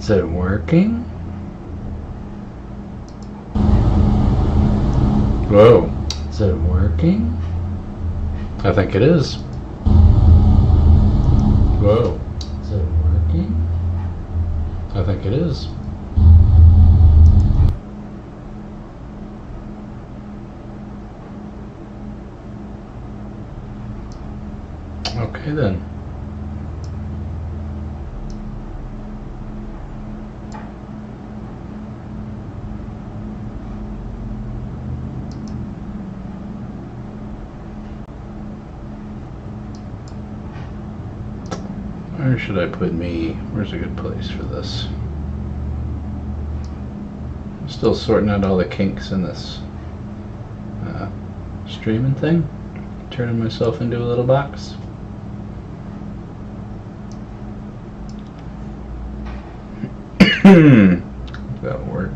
Is it working? Whoa. Is it working? I think it is. Whoa. Is it working? I think it is. Okay then. Where should I put me? Where's a good place for this? I'm still sorting out all the kinks in this streaming thing. Turning myself into a little box. That'll work.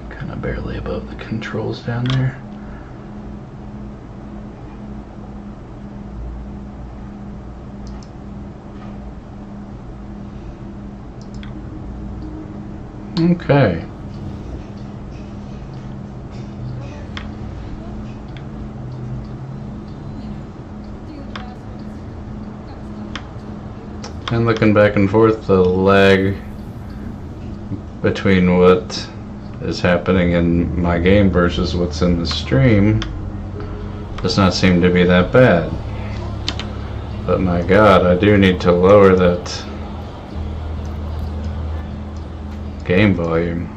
Kind of barely above the controls down there. Okay. And looking back and forth, the lag between what is happening in my game versus what's in the stream does not seem to be that bad. But my God, I do need to lower that game volume.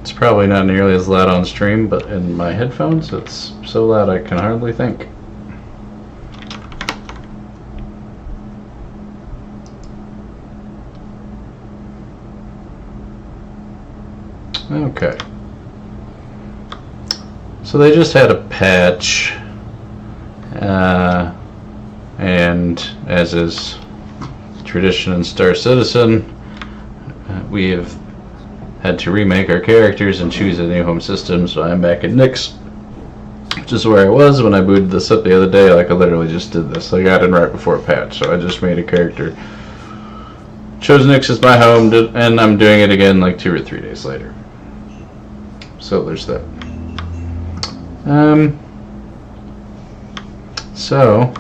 It's probably not nearly as loud on stream, but in my headphones it's so loud I can hardly think. Okay. So they just had a patch, and as is tradition in Star Citizen, we have had to remake our characters and choose a new home system. So I'm back at Nick's, which is where I was when I booted this up the other day. Like, I literally just did this. I got in right before a patch, so I just made a character, chose Nick's as my home, and I'm doing it again like 2 or 3 days later. So there's that. So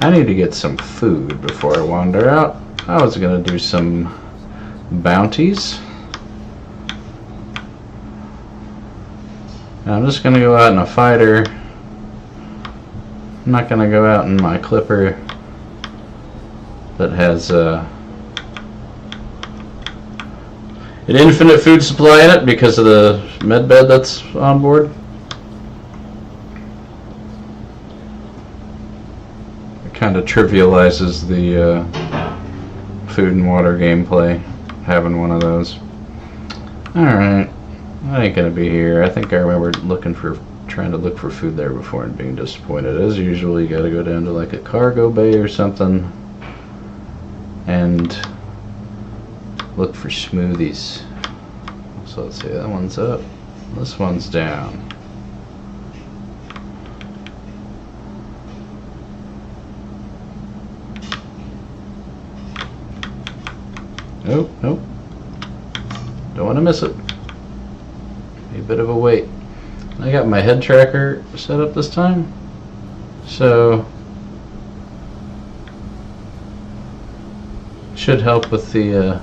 I need to get some food before I wander out. I was gonna do some bounties. And I'm just gonna go out in a fighter. I'm not gonna go out in my clipper that has an infinite food supply in it because of the med bed that's on board. It kind of trivializes the food and water gameplay, having one of those. Alright, I ain't gonna be here. I think I remember trying to look for food there before and being disappointed. As usual, you gotta go down to like a cargo bay or something and look for smoothies. So let's see, that one's up, this one's down. Nope, nope. Don't want to miss it. Be a bit of a wait. I got my head tracker set up this time, so should help with the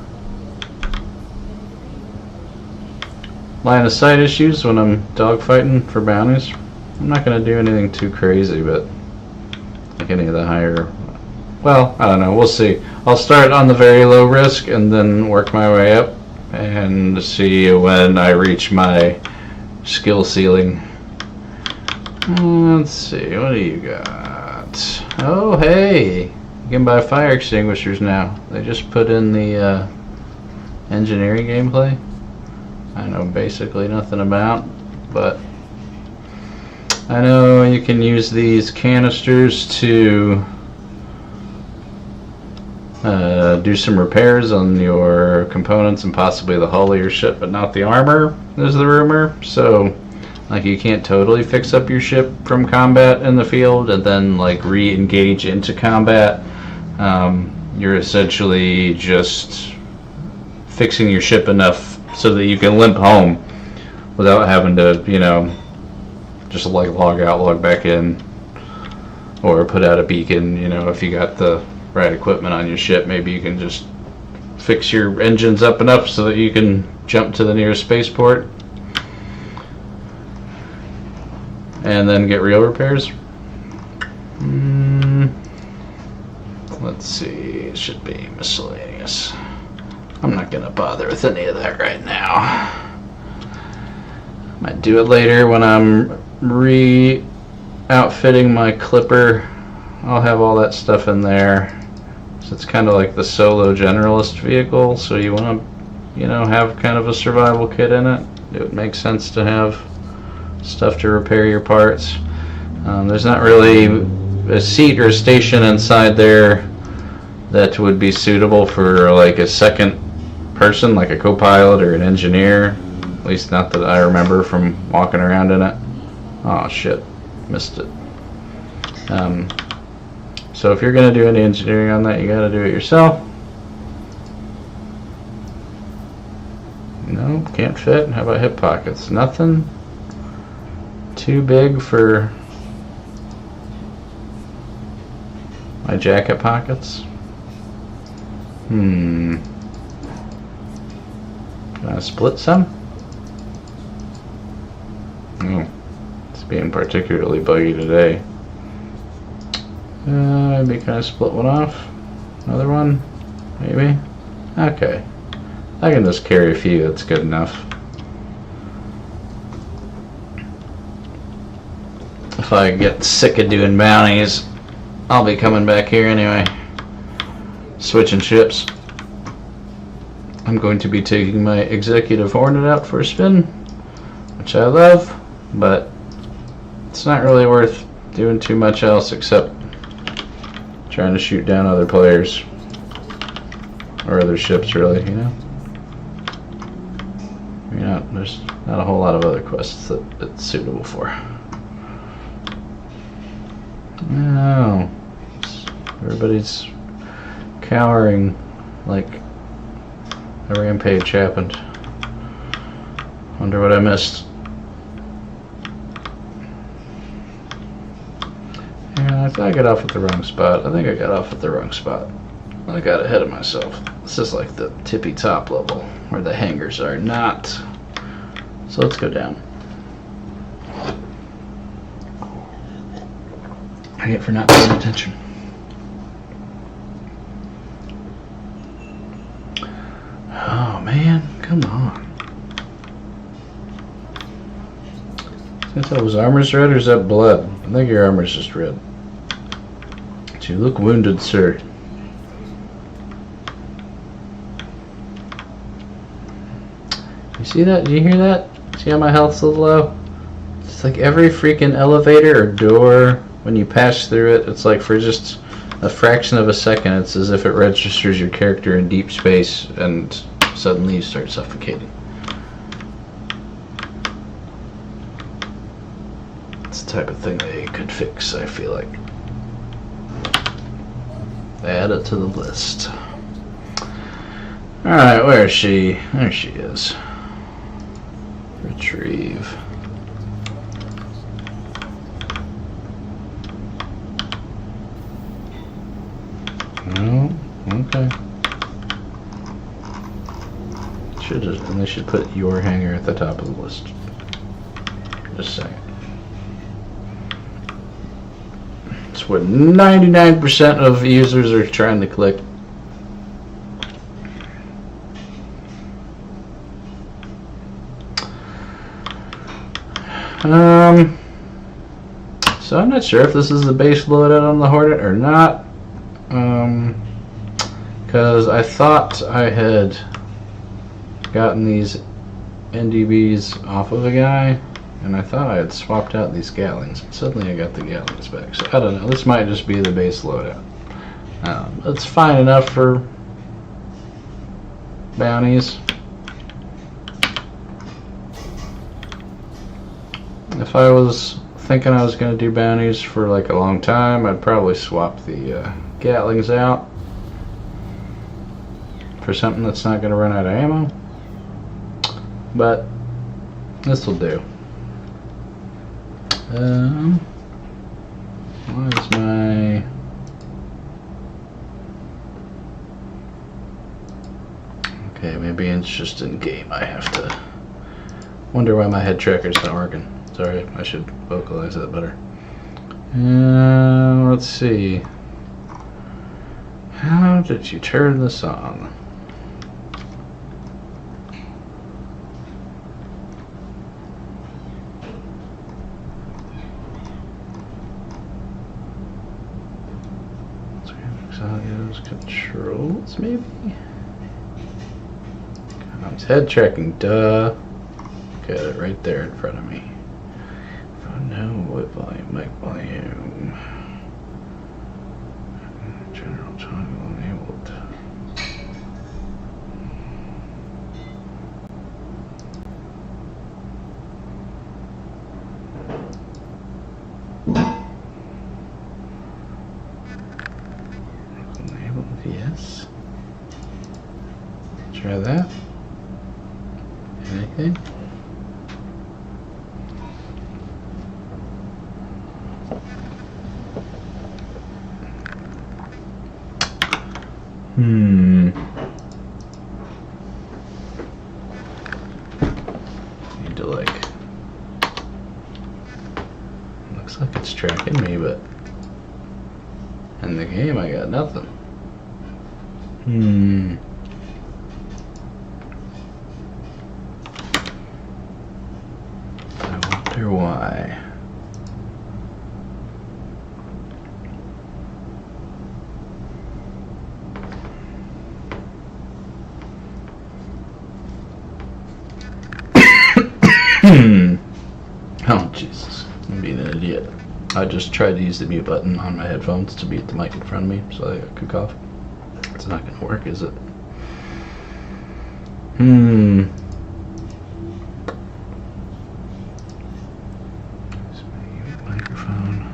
line of sight issues when I'm dogfighting for bounties. I'm not going to do anything too crazy, but like any of the higher, well, I don't know, we'll see. I'll start on the very low risk and then work my way up and see when I reach my skill ceiling. Let's see, what do you got? Oh, hey, you can buy fire extinguishers now. They just put in the engineering gameplay. I know basically nothing about, but I know you can use these canisters to do some repairs on your components and possibly the hull of your ship, but not the armor, is the rumor. So Like, you can't totally fix up your ship from combat in the field and then, like, re-engage into combat. You're essentially just fixing your ship enough so that you can limp home without having to, you know, just like log out, log back in, or put out a beacon. You know, if you got the right equipment on your ship, maybe you can just fix your engines up enough so that you can jump to the nearest spaceport and then get real repairs. Let's see, it should be miscellaneous. I'm not gonna bother with any of that right now. Might do it later when I'm re-outfitting my clipper. I'll have all that stuff in there. So it's kind of like the solo generalist vehicle, so you want to, you know, have kind of a survival kit in it. It would make sense to have stuff to repair your parts. There's not really a seat or a station inside there that would be suitable for like a second person, like a co-pilot or an engineer. At least not that I remember from walking around in it. Oh shit, missed it. So if you're going to do any engineering on that, you got to do it yourself. No, can't fit. How about hip pockets? Nothing too big for my jacket pockets. Can I split some? Oh, it's being particularly buggy today. Maybe can I split one off? Another one? Maybe? Okay. I can just carry a few, that's good enough. If I get sick of doing bounties, I'll be coming back here anyway. Switching ships. I'm going to be taking my Executive Hornet out for a spin, which I love, but it's not really worth doing too much else except trying to shoot down other players or other ships, really, you know. There's not a whole lot of other quests that it's suitable for. No, everybody's cowering like a rampage happened. Wonder what I missed. Yeah, I got off at the wrong spot. I think I got off at the wrong spot. I got ahead of myself. This is like the tippy top level where the hangars are not. So let's go down. I get for not paying attention. Oh man, come on. Since I was armor's red or is that blood? I think your armor's just red. You look wounded, sir. You see that? Do you hear that? See how my health's a little low? It's like every freaking elevator or door, when you pass through it, it's like for just a fraction of a second, it's as if it registers your character in deep space and suddenly you start suffocating. It's the type of thing they could fix, I feel like. Add it to the list. Alright, where is she? There she is. Retrieve. No? Okay. And they should put your hanger at the top of the list. Just saying. It's what 99% of users are trying to click. So I'm not sure if this is the base loadout on the Hornet or not. Because I thought I had gotten these NDBs off of a guy, and I thought I had swapped out these Gatling. Suddenly I got the Gatlings back. So I don't know. This might just be the base loadout. It's fine enough for bounties. If I was thinking I was going to do bounties for like a long time, I'd probably swap the Gatlings out for something that's not going to run out of ammo. But this will do. What is my... Okay, maybe it's just in game. I have to wonder why my head tracker's not working. Sorry, I should vocalize that better. Let's see. How did you turn this on? Controls, maybe? It's head tracking, duh. Got it right there in front of me. Oh no, what volume? Mic volume. General toggle enabled. Yes. Try that. Anything? Need to like. Looks like it's tracking me, but in the game I got nothing. I wonder why. Oh Jesus, I'm being an idiot. I just tried to use the mute button on my headphones to mute the mic in front of me so I could cough. It's not going to work, is it? Microphone.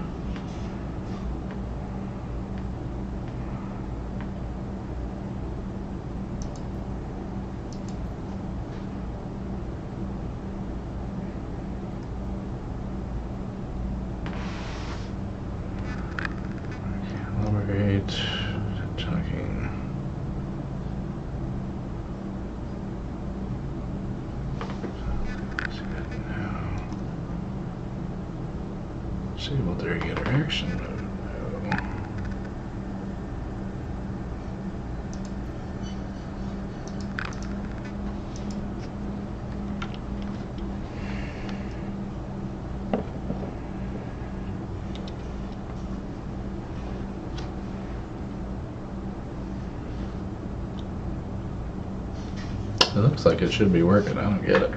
Elaborate. Talking. Disable the interaction mode. It looks like it should be working. I don't get it.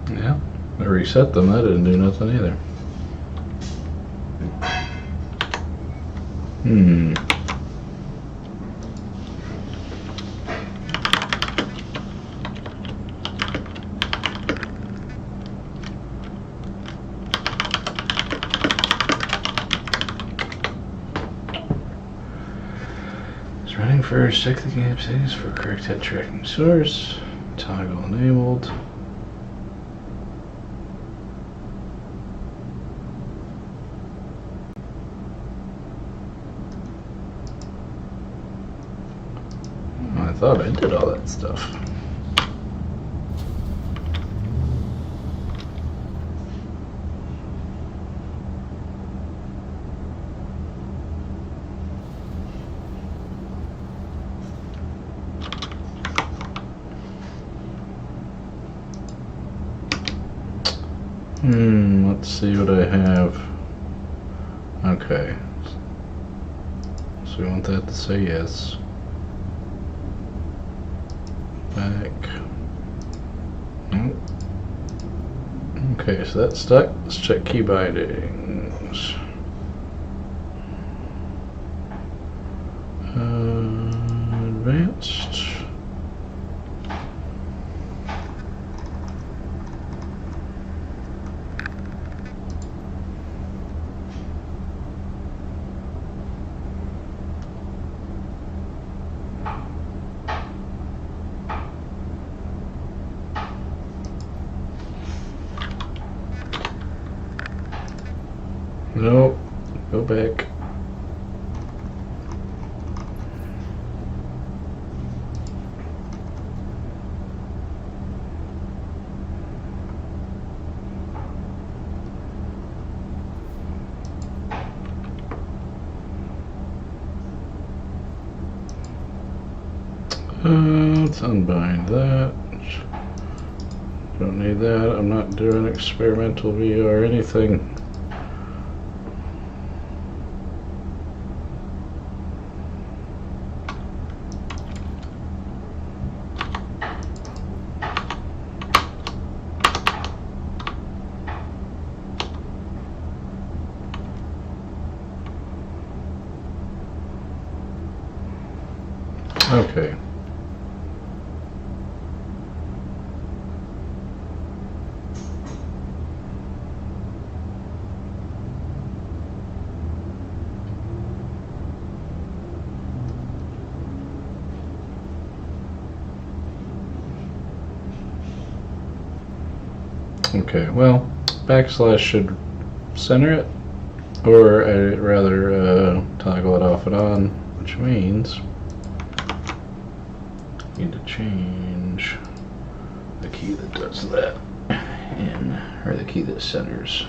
Yeah, I reset them. That didn't do nothing either. first, check the game settings for correct head tracking source. Toggle enabled. I thought I did all that stuff. Let's see what I have. Okay. So we want that to say yes. Back. Nope. Okay, so that's stuck. Let's check key bindings. Advanced. Nope. Go back. Let's unbind that. Don't need that. I'm not doing experimental VR or anything. Okay. Okay, well, backslash should center it, or I'd rather toggle it off and on, which means I need to change the key that does that or the key that centers.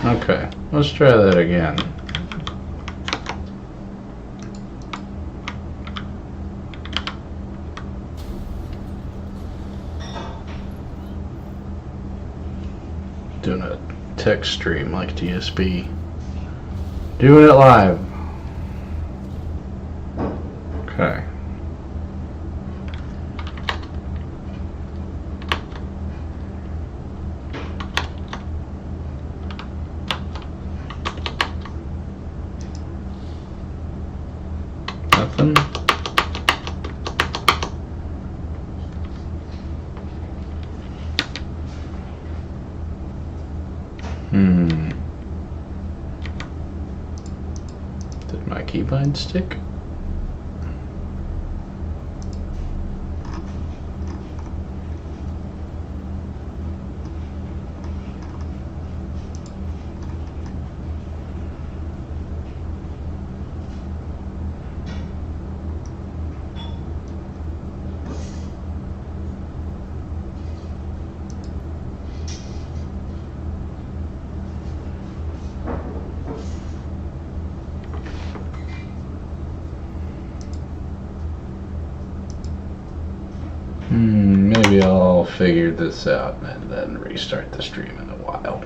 Okay, let's try that again. Doing a text stream like DSP. Doing it live. Okay. Nothing. Did my keybind stick? Maybe I'll figure this out and then restart the stream in a while.